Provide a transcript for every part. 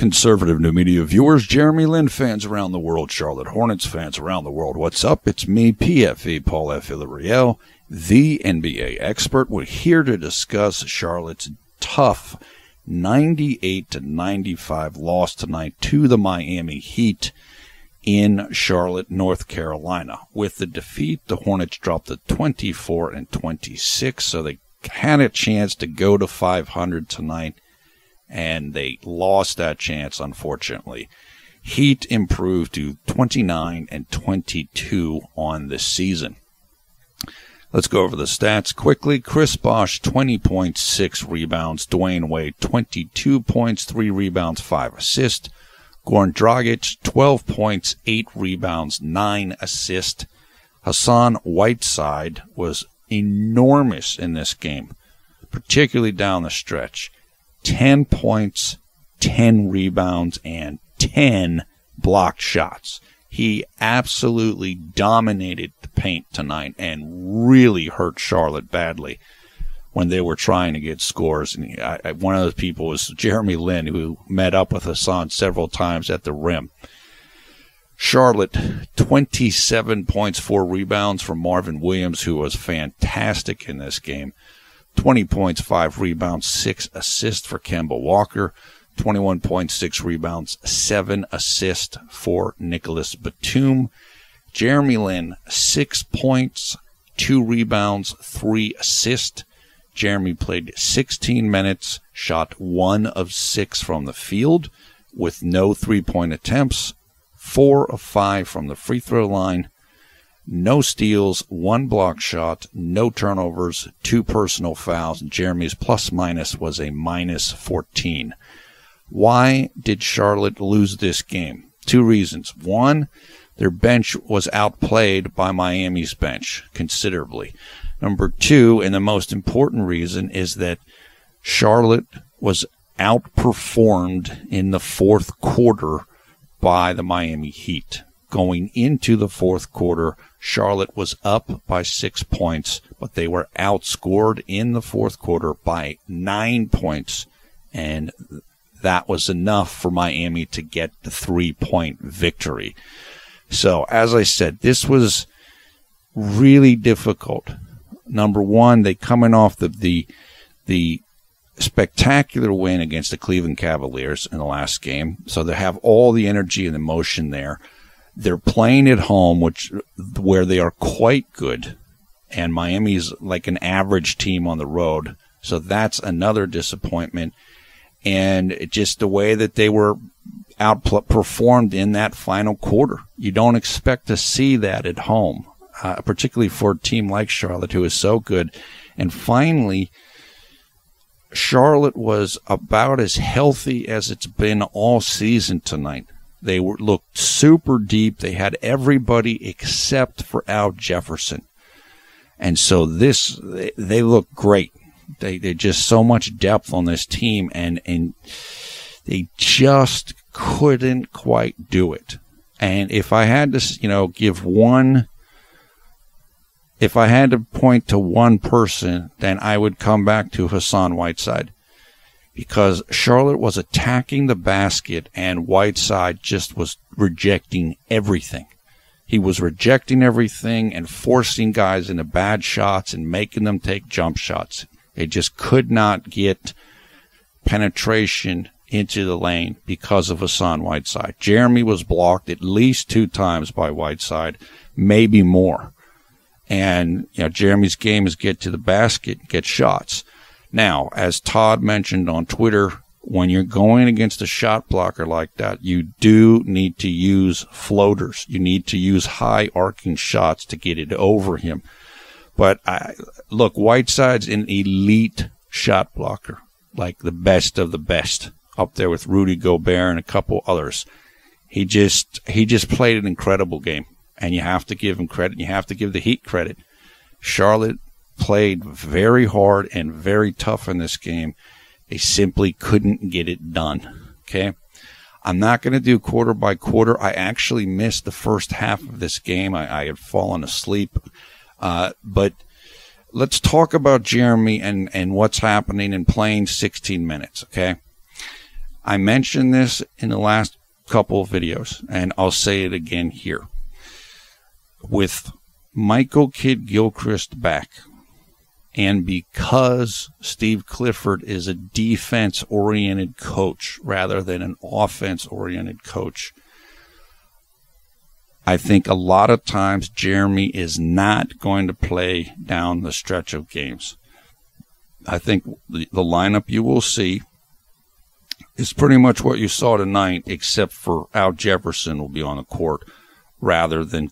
Conservative new media viewers, JLin fans around the world, Charlotte Hornets fans around the world, what's up? It's me, PFE, Paul F. Villarreal, the NBA expert. We're here to discuss Charlotte's tough 98-95 loss tonight to the Miami Heat in Charlotte, North Carolina. With the defeat, the Hornets dropped to 24-26, so they had a chance to go to 500 tonight, and they lost that chance, unfortunately. Heat improved to 29-22 on this season. Let's go over the stats quickly. Chris Bosh, 20 points, 6 rebounds. Dwayne Wade, 22 points, 3 rebounds, 5 assists. Goran Dragic, 12 points, 8 rebounds, 9 assists. Hassan Whiteside was enormous in this game, particularly down the stretch. 10 points, 10 rebounds, and 10 blocked shots. He absolutely dominated the paint tonight and really hurt Charlotte badly when they were trying to get scores. And one of those people was JLin, who met up with Hassan several times at the rim. Charlotte, 27 points, 4 rebounds from Marvin Williams, who was fantastic in this game. 20 points, 5 rebounds, 6 assists for Kemba Walker. 21 points, 6 rebounds, 7 assists for Nicholas Batum. JLin, 6 points, 2 rebounds, 3 assists. Jeremy played 16 minutes, shot 1 of 6 from the field with no three-point attempts, 4 of 5 from the free throw line. No steals, 1 block shot, no turnovers, 2 personal fouls. Jeremy's plus-minus was a minus 14. Why did Charlotte lose this game? 2 reasons. 1, their bench was outplayed by Miami's bench considerably. Number 2, and the most important reason, is that Charlotte was outperformed in the fourth quarter by the Miami Heat. Going into the fourth quarter, Charlotte was up by 6 points, but they were outscored in the fourth quarter by 9 points, and that was enough for Miami to get the 3-point victory. So, as I said, this was really difficult. Number 1, they coming off the spectacular win against the Cleveland Cavaliers in the last game, so they have all the energy and emotion there. They're playing at home, where they are quite good, and Miami's like an average team on the road, so that's another disappointment. And just the way that they were outperformed in that final quarter, you don't expect to see that at home, particularly for a team like Charlotte, who is so good. And finally, Charlotte was about as healthy as it's been all season tonight. They looked super deep. They had everybody except for Al Jefferson. And so they look great. They just so much depth on this team, and they just couldn't quite do it. And if I had to, if I had to point to one person, then I would come back to Hassan Whiteside, because Charlotte was attacking the basket and Whiteside just was rejecting everything. He was rejecting everything and forcing guys into bad shots and making them take jump shots. They just could not get penetration into the lane because of Hassan Whiteside. Jeremy was blocked at least 2 times by Whiteside, maybe more. And Jeremy's game is get to the basket, get shots. Now, as Todd mentioned on Twitter, when you're going against a shot blocker like that, you do need to use floaters. You need to use high arcing shots to get it over him. But look, Whiteside's an elite shot blocker, like the best of the best, up there with Rudy Gobert and a couple others. He just played an incredible game, and you have to give him credit. You have to give the Heat credit. Charlotte played very hard and very tough in this game. They simply couldn't get it done. Okay, I'm not going to do quarter by quarter. I actually missed the first half of this game. I had fallen asleep. But let's talk about Jeremy and what's happening in playing 16 minutes, okay? I mentioned this in the last couple of videos, and I'll say it again here. With Michael Kidd-Gilchrist back, and because Steve Clifford is a defense-oriented coach rather than an offense-oriented coach, I think a lot of times Jeremy is not going to play down the stretch of games. I think the lineup you will see is pretty much what you saw tonight, except for Al Jefferson will be on the court rather than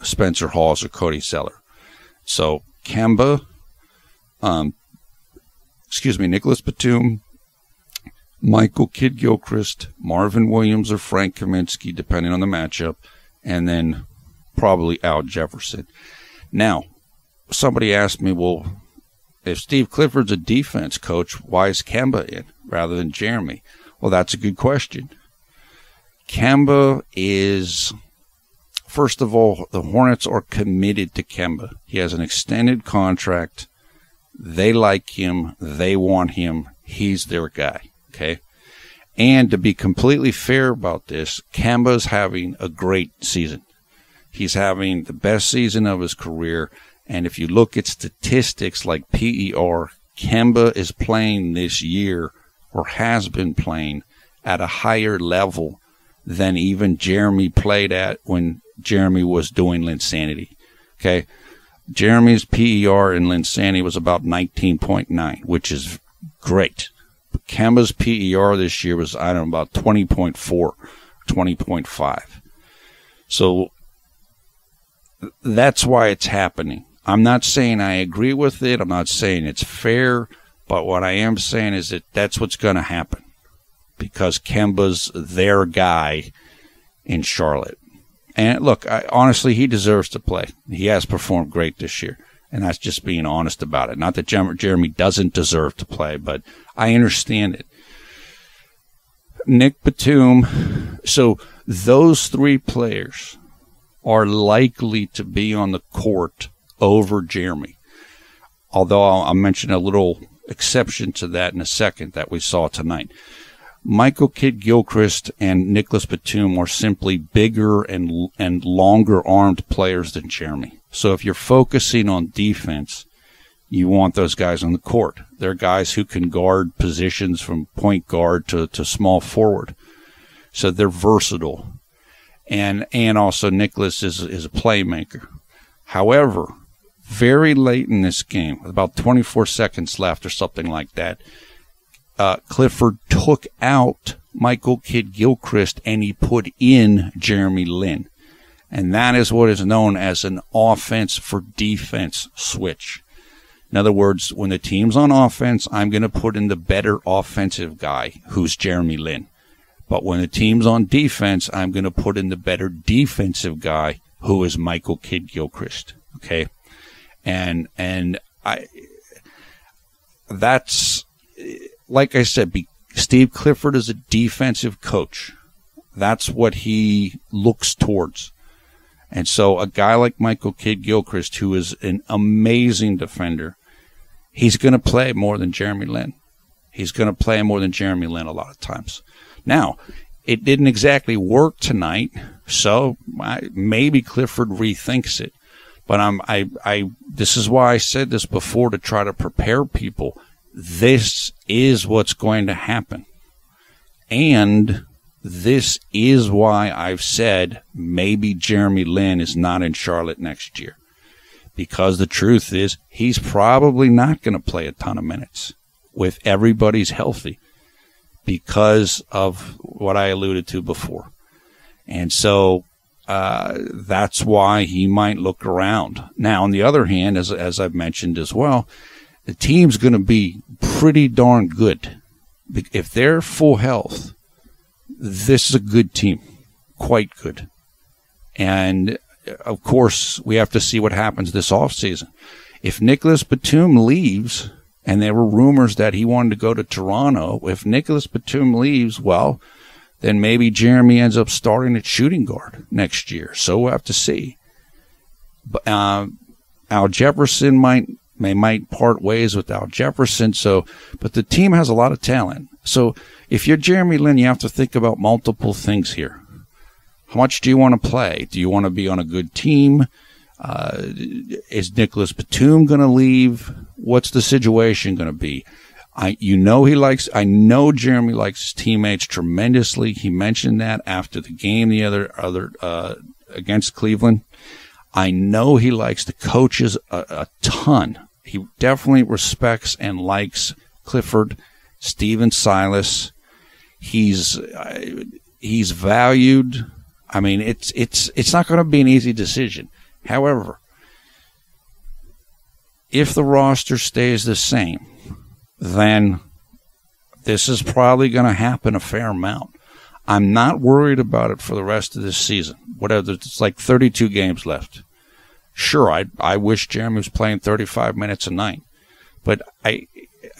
Spencer Hawes or Cody Zeller. So Kemba, Nicholas Batum, Michael Kidd-Gilchrist, Marvin Williams or Frank Kaminsky, depending on the matchup, and then probably Al Jefferson. Now, somebody asked me, well, if Steve Clifford's a defense coach, why is Kemba in rather than Jeremy? Well, that's a good question. Kemba is, first of all, the Hornets are committed to Kemba. He has an extended contract. They like him. They want him. He's their guy, okay? And to be completely fair about this, Kemba's having a great season. He's having the best season of his career. And if you look at statistics like PER, Kemba is playing this year, or has been playing, at a higher level than even Jeremy played at when Jeremy was doing Linsanity. Okay? Jeremy's PER in Linsanity was about 19.9, which is great. But Kemba's PER this year was, I don't know, about 20.4, 20.5. So that's why it's happening. I'm not saying I agree with it. I'm not saying it's fair. But what I am saying is that that's what's going to happen, because Kemba's their guy in Charlotte. And look, honestly, he deserves to play. He has performed great this year, and that's just being honest about it. Not that Jeremy doesn't deserve to play, but I understand it. Nick Batum, so those three players are likely to be on the court over Jeremy. Although I'll mention a little exception to that in a second that we saw tonight. Michael Kidd-Gilchrist and Nicholas Batum are simply bigger and longer-armed players than Jeremy. So if you're focusing on defense, you want those guys on the court. They're guys who can guard positions from point guard to small forward. So they're versatile. And also Nicholas is a playmaker. However, very late in this game, about 24 seconds left or something like that, Clifford took out Michael Kidd-Gilchrist and he put in JLin. And that is what is known as an offense for defense switch. In other words, when the team's on offense, I'm going to put in the better offensive guy, who's JLin. But when the team's on defense, I'm going to put in the better defensive guy, who is Michael Kidd-Gilchrist. Okay? And that's, like I said, Steve Clifford is a defensive coach. That's what he looks towards. And so a guy like Michael Kidd-Gilchrist, who is an amazing defender, he's going to play more than JLin. He's going to play more than JLin a lot of times. Now, it didn't exactly work tonight, so maybe Clifford rethinks it. But this is why I said this before, to try to prepare people. This is what's going to happen. And this is why I've said maybe JLin is not in Charlotte next year. Because the truth is, he's probably not going to play a ton of minutes with everybody's healthy, because of what I alluded to before. And so that's why he might look around. Now, on the other hand, as I've mentioned as well, the team's going to be pretty darn good. If they're full health, this is a good team, quite good. And, of course, we have to see what happens this offseason. If Nicholas Batum leaves, and there were rumors that he wanted to go to Toronto, if Nicholas Batum leaves, well, then maybe Jeremy ends up starting at shooting guard next year. So we'll have to see. But Al Jefferson might part ways with Al Jefferson. But the team has a lot of talent. So if you're Jeremy Lin, you have to think about multiple things here. How much do you want to play? Do you want to be on a good team? Is Nicholas Batum going to leave? What's the situation going to be? I know Jeremy likes his teammates tremendously. He mentioned that after the game the other against Cleveland. I know he likes the coaches a ton. He definitely respects and likes Clifford, Steven Silas. He's valued. I mean, it's not going to be an easy decision. However, if the roster stays the same, then this is probably going to happen a fair amount. I'm not worried about it for the rest of this season. Whatever, it's like 32 games left. Sure, I wish Jeremy was playing 35 minutes a night, but I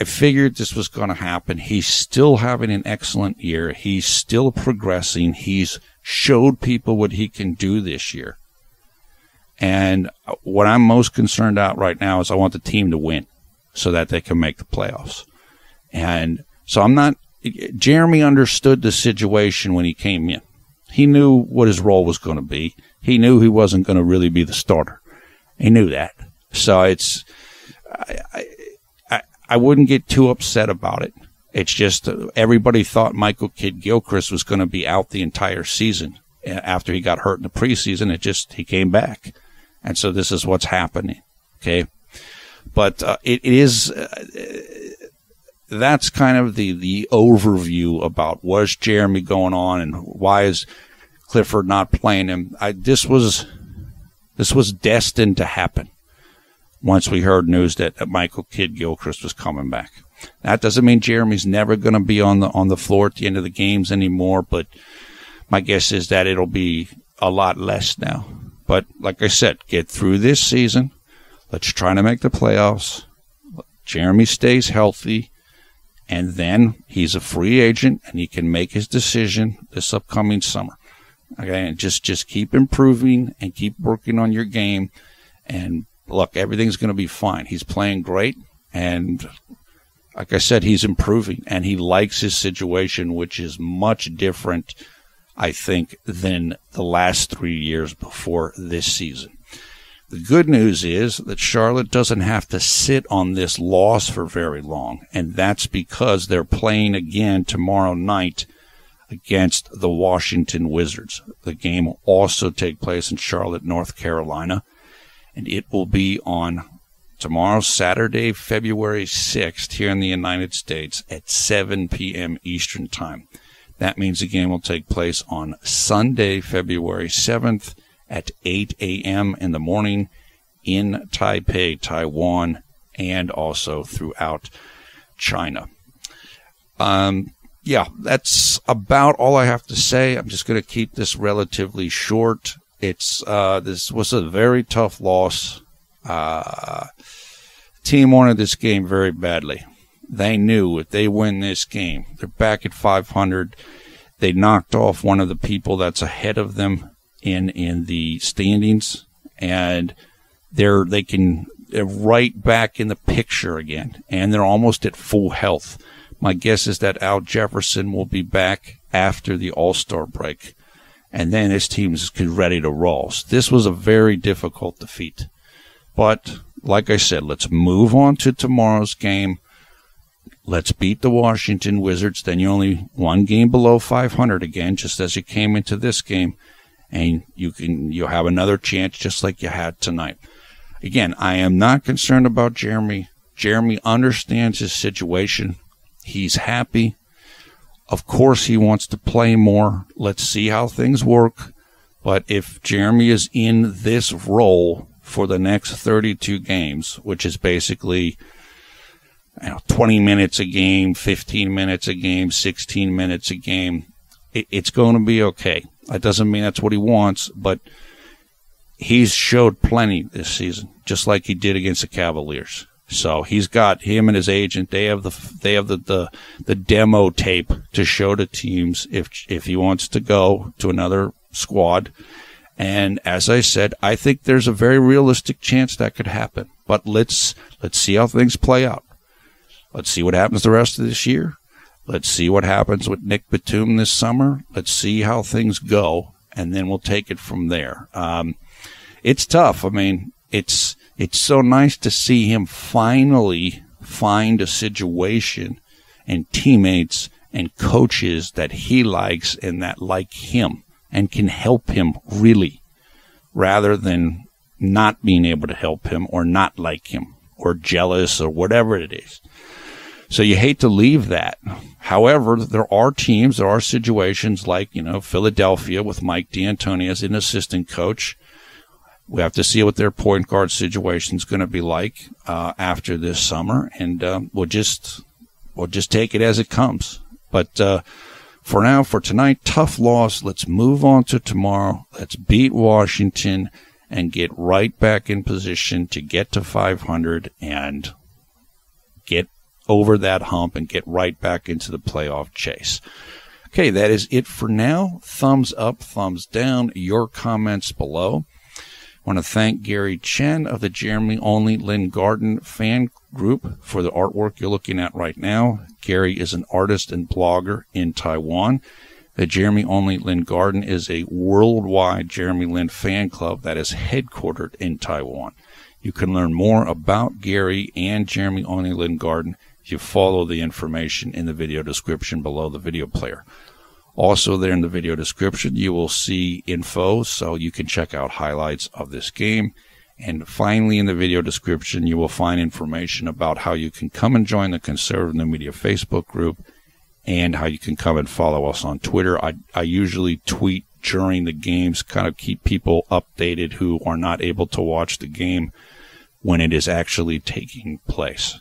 figured this was going to happen. He's still having an excellent year. He's still progressing. He's showed people what he can do this year. And what I'm most concerned about right now is I want the team to win so that they can make the playoffs. And so Jeremy understood the situation when he came in. He knew what his role was going to be. He knew he wasn't going to really be the starter. He knew that. So I wouldn't get too upset about it. It's just everybody thought Michael Kidd-Gilchrist was going to be out the entire season. After he got hurt in the preseason, he came back. And so this is what's happening. Okay. But it is, that's kind of the overview about what's Jeremy going on and why is Clifford not playing him. This was destined to happen once we heard news that Michael Kidd-Gilchrist was coming back. That doesn't mean Jeremy's never going to be on the floor at the end of the games anymore, but my guess is that it'll be a lot less now. But like I said, get through this season. Let's try to make the playoffs. Jeremy stays healthy, and then he's a free agent, and he can make his decision this upcoming summer. Okay, and just keep improving and keep working on your game. And look, everything's going to be fine. He's playing great, and like I said, he's improving, and he likes his situation, which is much different, I think, than the last 3 years before this season. The good news is that Charlotte doesn't have to sit on this loss for very long, and that's because they're playing again tomorrow night against the Washington Wizards. The game will also take place in Charlotte, North Carolina, and it will be on tomorrow, Saturday, February 6th, here in the United States at 7 p.m. Eastern Time. That means the game will take place on Sunday, February 7th at 8 a.m. in the morning in Taipei, Taiwan, and also throughout China. Yeah, that's about all I have to say. I'm just going to keep this relatively short. This was a very tough loss. Team wanted this game very badly. They knew if they win this game, they're back at 500. They knocked off one of the people that's ahead of them in the standings, and they're right back in the picture again, and they're almost at full health. My guess is that Al Jefferson will be back after the All-Star break, and then this team is ready to roll. So this was a very difficult defeat. But, like I said, let's move on to tomorrow's game. Let's beat the Washington Wizards. Then you're only one game below 500 again, just as you came into this game. And you'll have another chance just like you had tonight. Again, I am not concerned about Jeremy. Jeremy understands his situation. He's happy. Of course, he wants to play more. Let's see how things work. But if Jeremy is in this role for the next 32 games, which is basically 20 minutes a game, 15 minutes a game, 16 minutes a game, it's going to be okay. That doesn't mean that's what he wants, but he's showed plenty this season, just like he did against the Cavaliers. So he's got him and his agent. They have the demo tape to show to teams if he wants to go to another squad. And as I said, I think there's a very realistic chance that could happen. But let's see how things play out. Let's see what happens the rest of this year. Let's see what happens with Nick Batum this summer. Let's see how things go, and then we'll take it from there. It's tough. I mean, it's so nice to see him finally find a situation and teammates and coaches that he likes and that like him and can help him really, rather than not being able to help him or not like him or jealous or whatever it is. So you hate to leave that. However, there are teams, there are situations like, Philadelphia with Mike D'Antoni as an assistant coach. We have to see what their point guard situation is going to be like after this summer, and we'll just take it as it comes. But for now, for tonight, tough loss. Let's move on to tomorrow. Let's beat Washington and get right back in position to get to 500 and get over that hump and get right back into the playoff chase. Okay, that is it for now. Thumbs up, thumbs down, your comments below. I want to thank Gary Chen of the Jeremy Only Lin Garden fan group for the artwork you're looking at right now. Gary is an artist and blogger in Taiwan. The Jeremy Only Lin Garden is a worldwide Jeremy Lin fan club that is headquartered in Taiwan. You can learn more about Gary and Jeremy Only Lin Garden if you follow the information in the video description below the video player. Also there in the video description, you will see info so you can check out highlights of this game. And finally, in the video description, you will find information about how you can come and join the Conservative New Media Facebook group and how you can come and follow us on Twitter. I usually tweet during the games, kind of keep people updated who are not able to watch the game when it is actually taking place.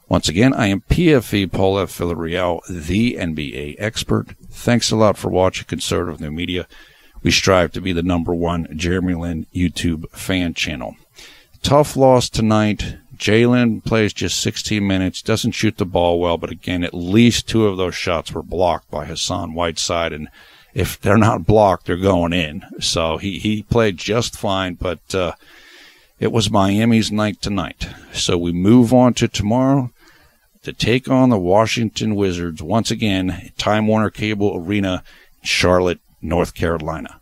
Once again, I am PFE Paul F. Villarreal, the NBA expert. Thanks a lot for watching Conservative New Media. We strive to be the #1 Jeremy Lin YouTube fan channel. Tough loss tonight. J-Lin plays just 16 minutes, doesn't shoot the ball well, but again, at least 2 of those shots were blocked by Hassan Whiteside, and if they're not blocked, they're going in. So he played just fine, but it was Miami's night tonight. So we move on to tomorrow to take on the Washington Wizards once again at Time Warner Cable Arena, Charlotte, North Carolina.